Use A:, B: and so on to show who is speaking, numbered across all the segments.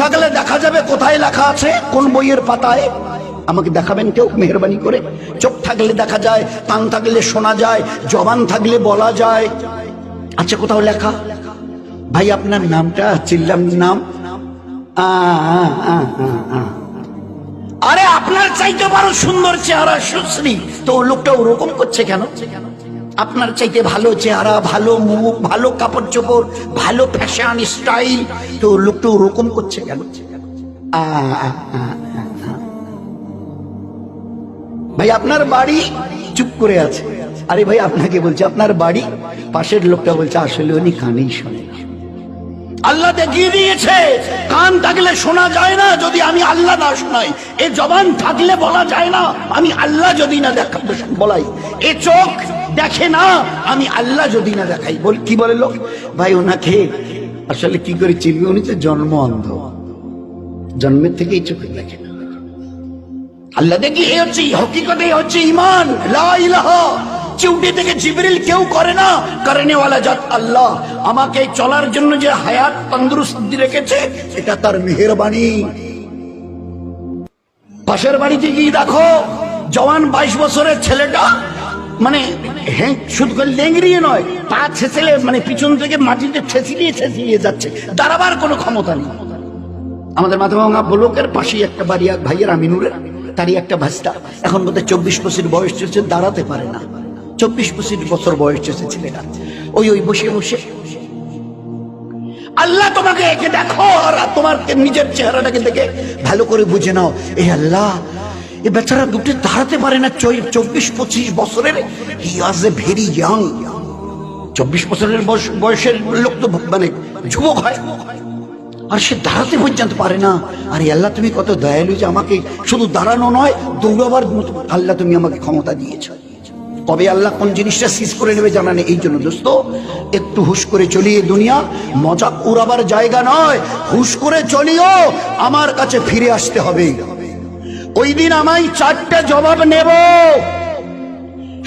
A: থাকলে দেখা যাবে কোথায় লেখা আছে, কোন বইয়ের পাতায়? আমাকে দেখাবেন কেউ মেহেরবানি করে? চোখ থাকলে দেখা যায়, কান থাকলে শোনা যায়, জবান থাকলে বলা যায়, আচ্ছা কোথাও লেখা? ভাই আপনার নামটা চিল্লাম নাম, আরে আপনার চাইতে বড় সুন্দর চেহারা সুশ্রী, তো লোকটা ওরকম করছে কেন? আপনার চাইতে ভালো চেহারা, ভালো মুখ, ভালো কাপড় চোপড়, ভালো ফ্যাশন স্টাইল, তো লোকটা ওরকম করছে কেন? ভাই আপনার বাড়ি? চুপ করে আছে। আরে ভাই আপনাকে বলছে আপনার বাড়ি, পাশের লোকটা বলছে আসলে উনি কানেই শোনে। আল্লাহ দেখিয়ে দিয়েছে কান থাকলে শোনা যায় না যদি আমি আল্লাহ না শোনাই, এ জবান থাকলে বলা যায় না আমি আল্লাহ যদি না বলাই, এ চোখ দেখে না আমি আল্লাহ যদি না দেখাই। কি বলে লোক? ভাই ওনাকে আসলে কি করে চিনবে? উনি তো জন্ম অন্ধ, জন্মের থেকেই চোখে দেখে না। আল্লাহ দেখি এ হচ্ছে হকিকতে, হচ্ছে ঈমান, লা ইলাহা। চিউটি থেকে জিবরিল কেউ করে না, করেনেওয়ালা জাত আল্লাহ। আমাকে চলার জন্য যে হায়াত তন্দুরুস্তি রেখেছে এটা তার মেহেরবানি। পাশের বাড়িতে গিয়ে দেখো জওয়ান 22 বছরের ছেলেটা, মানে হ্যাঁ শুধু লেংড়িয়ে নয়, পা ছেঁচলে মানে পিছন থেকে মাটিতে ছেঁচিয়ে যাচ্ছে, দাঁড়াবার কোনো ক্ষমতা নেই। আমাদের মাথাভাঙা ব্লকের পাশেই একটা বাড়ি, এক ভাইয়ের আমিনুরের, তারই একটা ভাস্তা, এখন বোধহয় 24-25 বয়স চলছে, দাঁড়াতে পারে না। 24-25 বছর বয়স চলছে ছেলেটা, ওই বসে বসে আল্লাহ তোমাকে একে দেখো আর তোমার নিজের চেহারাটাকে দেখে ভালো করে বুঝে নাও, এই আল্লাহ এ বেচারা দুটো দাঁড়াতে পারে না, 24-25 বছরের, হি ওয়াজ এ ভেরি ইয়াং। 24 বছরের বয়সের লোক তো মানে যুবক হয়, আর সে দাঁড়াতে পর্যন্ত পারে না। আরে আল্লাহ তুমি কত দয়ালু যে আমাকে শুধু দাঁড়ানো নয় দৌড়াবার মতো আল্লাহ তুমি আমাকে ক্ষমতা দিয়েছ। তবে আল্লাহ কোন জিনিসটা সিজ করে নেবে জানা নেই। এই জন্য দোস্ত একটু হুশ করে চলিয়ে, দুনিয়া মজাক উড়াবার জায়গা নয়, হুশ করে চলিও, আমার কাছে ফিরে আসতে হবে। ওই দিন আমায় 4টা জবাব নেব,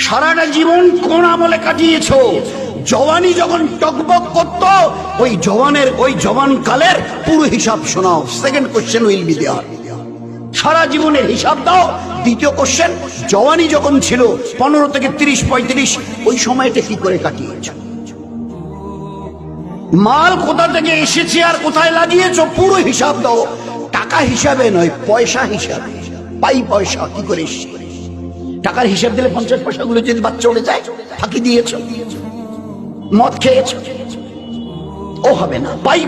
A: সারাটা জীবন কোন আমলে কাটিয়েছো। জওয়ানি যখন টকবক করত, ওই জওয়ান কালের পুরো হিসাব শোনাও। Second question will be there, সারা জীবনের হিসাব দাও। দ্বিতীয় কোশ্চেন, জওয়ানি যখন ছিল 15 থেকে 30-35, ওই সময়টা কি করে কাটিয়েছো? মাল কোথা থেকে এসেছে আর কোথায় লাগিয়েছো পুরো হিসাব দাও। টাকা হিসাবে নয়, পয়সা হিসাবে, পাই পয়সা কি করে এসছে। টাকার হিসাব দিলে 50 পয়সাগুলো যদি বাদ চলে যায়, ফাঁকি দিয়েছো, মদ খেয়েছো, ও হবে না, পাই